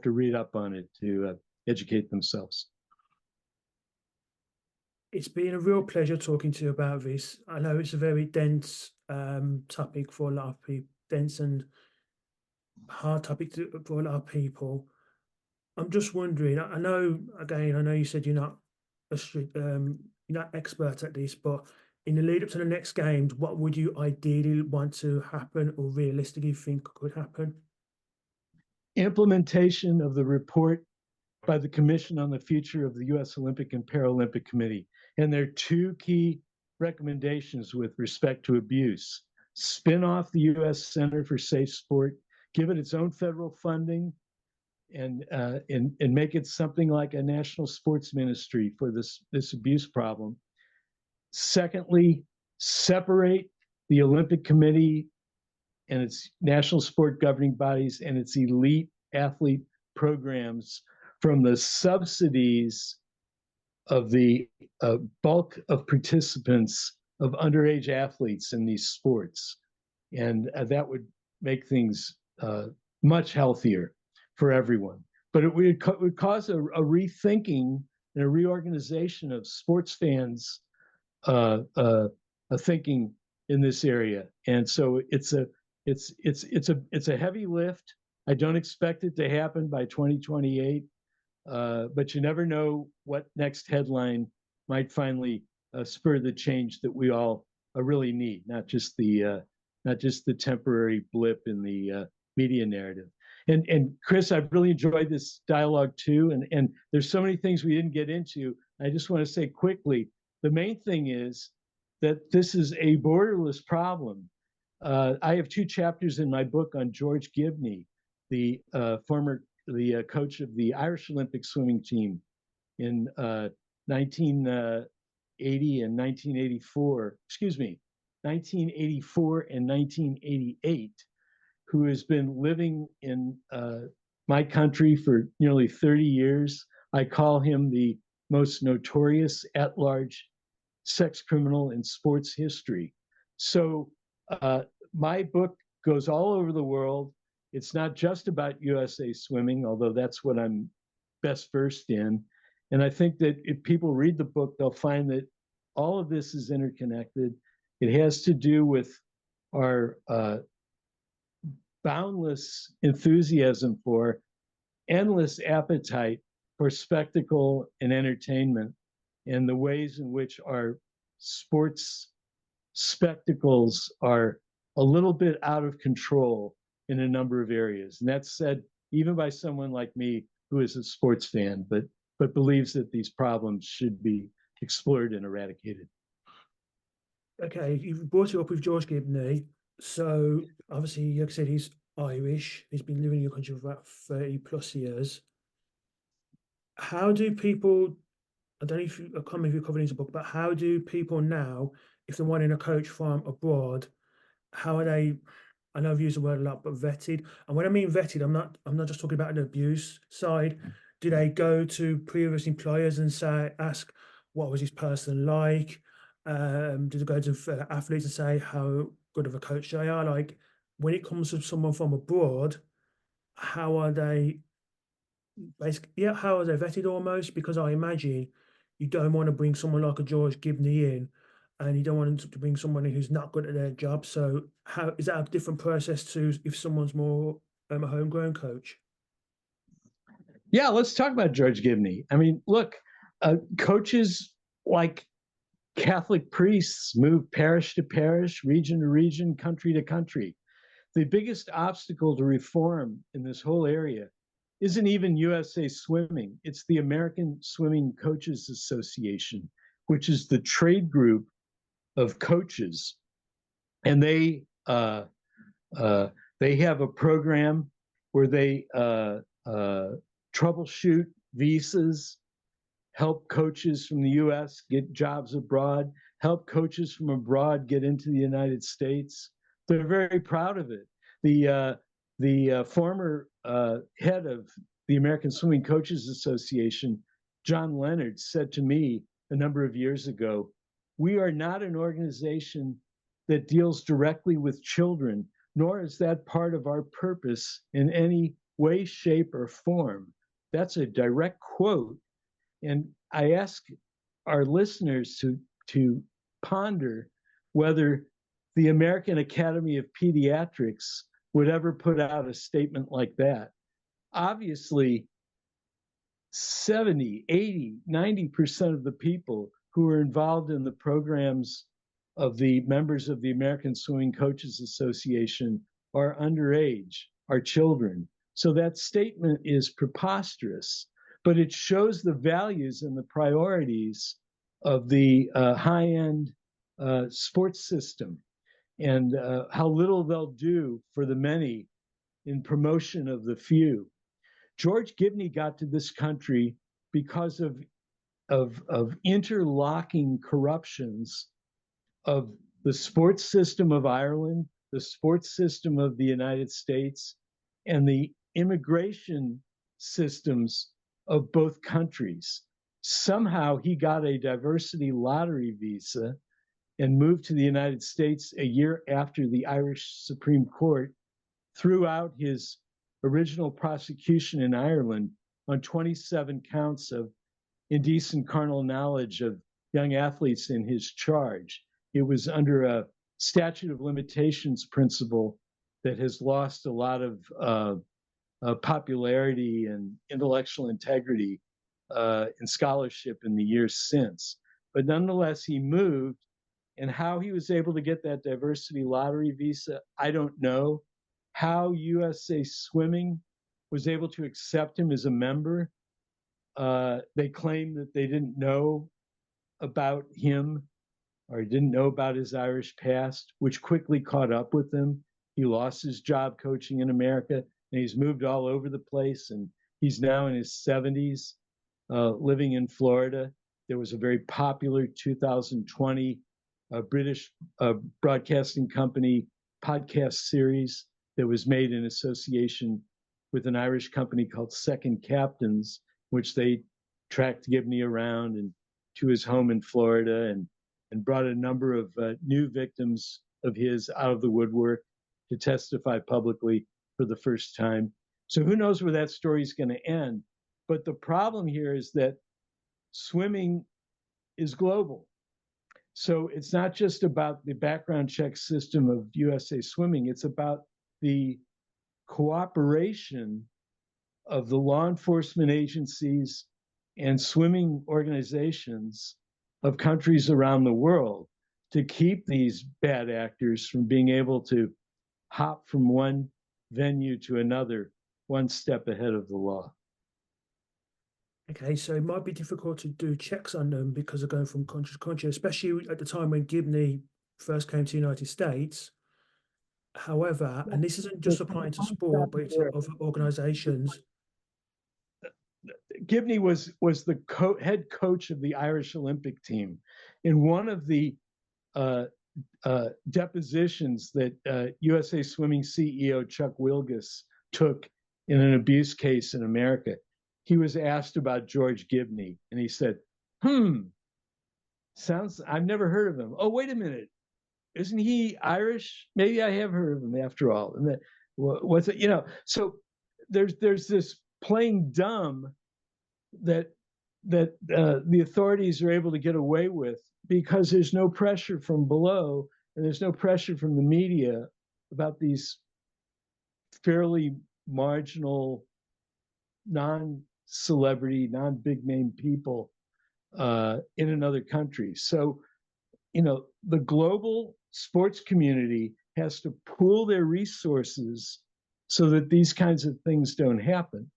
read up on it to educate themselves. It's been a real pleasure talking to you about this. I know it's a very dense topic for a lot of people, dense and hard topic for a lot of people. I'm just wondering. I know, again, I know you said you're not you're not expert at this, but in the lead up to the next games, what would you ideally want to happen, or realistically think could happen? Implementation of the report by the Commission on the Future of the U.S. Olympic and Paralympic Committee. And there are two key recommendations with respect to abuse. Spin off the U.S. Center for Safe Sport, give it its own federal funding, and make it something like a national sports ministry for this abuse problem. Secondly, separate the Olympic Committee and its national sport governing bodies and its elite athlete programs from the subsidies of the bulk of participants of underage athletes in these sports. And that would make things much healthier for everyone. But it would cause a rethinking and a reorganization of sports fans' thinking in this area. And so it's a heavy lift. I don't expect it to happen by 2028. But you never know what next headline might finally spur the change that we all really need, not just the temporary blip in the media narrative. And Chris, I've really enjoyed this dialogue too. And there's so many things we didn't get into. I just want to say quickly, the main thing is that this is a borderless problem. I have two chapters in my book on George Gibney, the coach of the Irish Olympic swimming team in 1980 and 1984, 1984 and 1988, who has been living in my country for nearly 30 years. I call him the most notorious at-large sex criminal in sports history. So my book goes all over the world. It's not just about USA swimming, although that's what I'm best versed in. And I think that if people read the book, they'll find that all of this is interconnected. It has to do with our boundless enthusiasm for, endless appetite for spectacle and entertainment, and the ways in which our sports spectacles are a little bit out of control in a number of areas. And that's said even by someone like me, who is a sports fan, but believes that these problems should be explored and eradicated. Okay, you've brought it up with George Gibney. So obviously, like I said, he's Irish. He's been living in your country for about 30 plus years. How do people, I don't know if you, I can't remember if you covered in the book, but how do people now, if they're wanting a coach from abroad, how are they, I know I've used the word a lot, but vetted. And when I mean vetted, I'm not just talking about an abuse side. Do they go to previous employers and ask, what was this person like? Do they go to athletes and say how good of a coach they are? Like, when it comes to someone from abroad, how are they basically, yeah, how are they vetted almost? Because I imagine you don't want to bring someone like a George Gibney in, and you don't want to bring someone who's not good at their job. So how is that a different process to if someone's more a homegrown coach? Yeah, let's talk about George Gibney. I mean, look, coaches like Catholic priests move parish to parish, region to region, country to country. The biggest obstacle to reform in this whole area isn't even USA Swimming. It's the American Swimming Coaches Association, which is the trade group of coaches. And they have a program where they troubleshoot visas, help coaches from the US get jobs abroad, help coaches from abroad get into the United States. They're very proud of it. The former head of the American Swimming Coaches Association, John Leonard, said to me a number of years ago, "We are not an organization that deals directly with children, nor is that part of our purpose in any way, shape, or form." That's a direct quote. And I ask our listeners to ponder whether the American Academy of Pediatrics would ever put out a statement like that. Obviously, 70, 80, 90% of the people who are involved in the programs of the members of the American Swimming Coaches Association are underage, are children. So that statement is preposterous, but it shows the values and the priorities of the high-end sports system, and how little they'll do for the many in promotion of the few. George Gibney got to this country because of interlocking corruptions of the sports system of Ireland, the sports system of the United States, and the immigration systems of both countries. Somehow he got a diversity lottery visa and moved to the United States a year after the Irish Supreme Court threw out his original prosecution in Ireland on 27 counts of indecent carnal knowledge of young athletes in his charge. It was under a statute of limitations principle that has lost a lot of popularity and intellectual integrity and scholarship in the years since. But nonetheless, he moved, and how he was able to get that diversity lottery visa, I don't know. How USA Swimming was able to accept him as a member, they claim that they didn't know about him or didn't know about his Irish past, which quickly caught up with him. He lost his job coaching in America, and he's moved all over the place, and he's now in his 70s, living in Florida. There was a very popular 2020 British broadcasting company podcast series that was made in association with an Irish company called Second Captains, which they tracked Gibney around and to his home in Florida, and brought a number of new victims of his out of the woodwork to testify publicly for the first time. So who knows where that story is going to end. But the problem here is that swimming is global. So it's not just about the background check system of USA Swimming, it's about the cooperation of the law enforcement agencies and swimming organizations of countries around the world to keep these bad actors from being able to hop from one venue to another, one step ahead of the law. Okay, so it might be difficult to do checks on them because they're going from country to country, especially at the time when Gibney first came to the United States. However, and this isn't just applying to sport, but it's other organizations. Gibney was the head coach of the Irish Olympic team. In one of the depositions that USA Swimming CEO Chuck Wilgus took in an abuse case in America, he was asked about George Gibney, and he said, I've never heard of him. Oh, wait a minute. Isn't he Irish? Maybe I have heard of him after all. And that, what's it, so there's this playing dumb that the authorities are able to get away with because there's no pressure from below, and there's no pressure from the media about these fairly marginal, non-celebrity, non-big name people in another country. So, the global sports community has to pool their resources so that these kinds of things don't happen.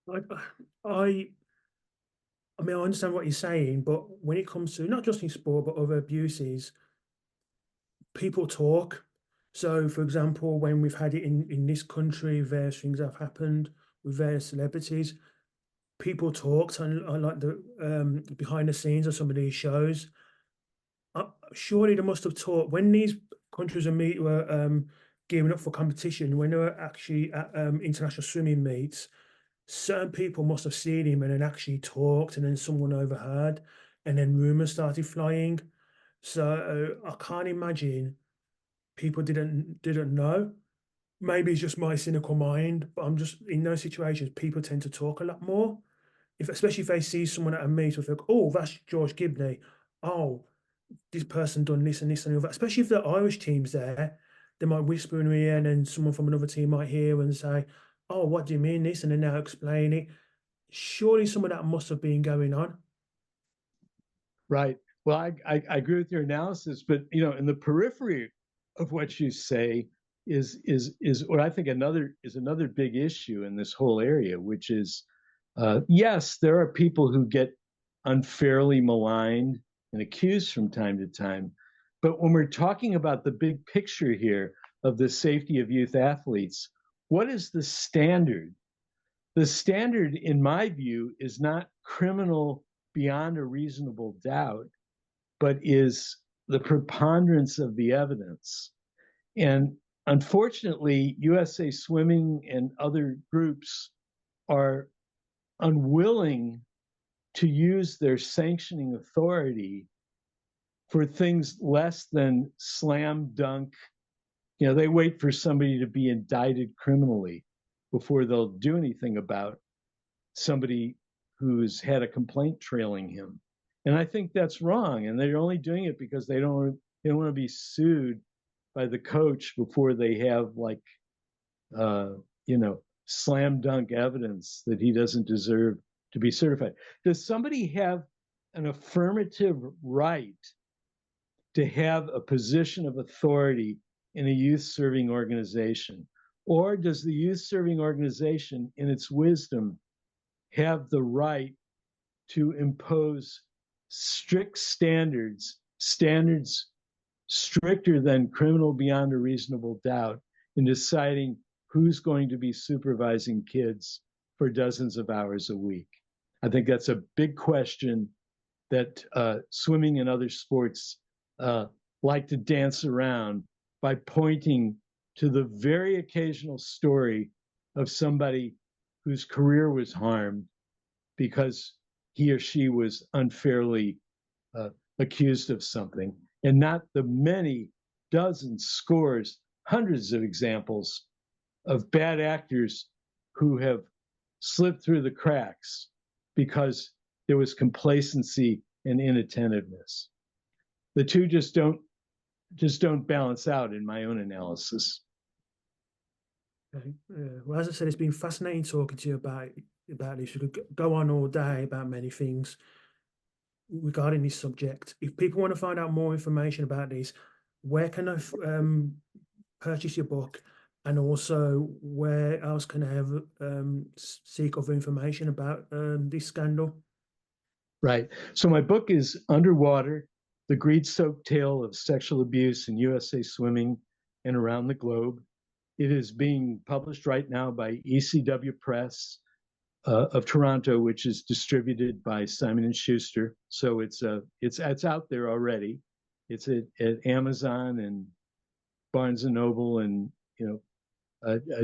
I mean, I understand what you're saying, but when it comes to not just in sport, but other abuses, people talk. So, for example, when we've had it in this country, various things have happened with various celebrities. People talked on like the behind the scenes of some of these shows. Surely they must have taught when these countries were gearing up for competition, when they were actually at international swimming meets, certain people must have seen him and then actually talked, and then someone overheard, and then rumors started flying. So I can't imagine people didn't know. Maybe it's just my cynical mind, but I'm just in those situations, people tend to talk a lot more. If especially if they see someone at a meet, or think, oh, that's George Gibney. Oh, this person done this and this and the other. Especially if the Irish team's there, they might whisper in my ear, and then someone from another team might hear and say, "Oh, what do you mean this?" And then they'll explain it. Surely some of that must have been going on. Right. Well, I agree with your analysis, but in the periphery of what you say is what I think another big issue in this whole area, which is yes, there are people who get unfairly maligned and accused from time to time, but when we're talking about the big picture here of the safety of youth athletes, what is the standard? The standard, in my view, is not criminal beyond a reasonable doubt, but is the preponderance of the evidence. And unfortunately, USA Swimming and other groups are unwilling to use their sanctioning authority for things less than slam dunk. They wait for somebody to be indicted criminally before they'll do anything about somebody who's had a complaint trailing him. And I think that's wrong. And they're only doing it because they don't want to be sued by the coach before they have uh, slam dunk evidence that he doesn't deserve to be certified. Does somebody have an affirmative right to have a position of authority in a youth serving organization? Or does the youth serving organization, in its wisdom, have the right to impose strict standards stricter than criminal beyond a reasonable doubt in deciding who's going to be supervising kids for dozens of hours a week? I think that's a big question that swimming and other sports like to dance around by pointing to the very occasional story of somebody whose career was harmed because he or she was unfairly accused of something, and not the many dozens, scores, hundreds of examples of bad actors who have slipped through the cracks because there was complacency and inattentiveness. The two just don't balance out in my own analysis. Okay. Well, as I said, it's been fascinating talking to you about this. We could go on all day about many things regarding this subject. If people want to find out more information about this, where can I purchase your book, and also where else can I have seek other information about this scandal? Right. So my book is Underwater: The Greed-Soaked Tale of Sexual Abuse in USA Swimming and Around the Globe. It is being published right now by ECW Press of Toronto, which is distributed by Simon and Schuster. So it's out there already. It's at Amazon and Barnes and Noble, and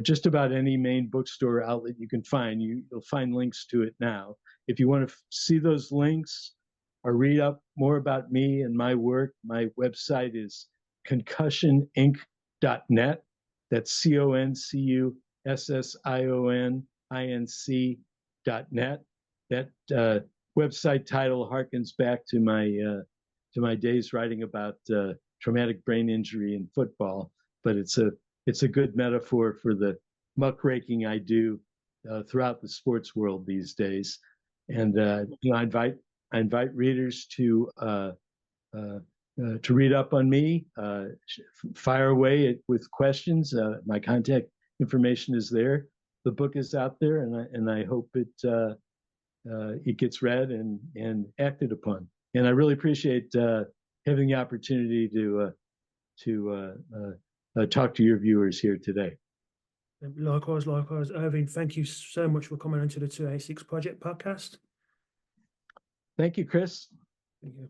just about any main bookstore outlet you can find. You'll find links to it now. If you want to see those links or read up more about me and my work, my website is concussioninc.net. That's concussioninc.net. That website title harkens back to my days writing about traumatic brain injury in football, but it's a good metaphor for the muckraking I do throughout the sports world these days. And I invite readers to read up on me. Fire away with questions. My contact information is there. The book is out there, and I hope it gets read and acted upon. And I really appreciate having the opportunity to talk to your viewers here today. Likewise, likewise. Irvin, thank you so much for coming onto the 286 Project podcast. Thank you, Chris. Thank you.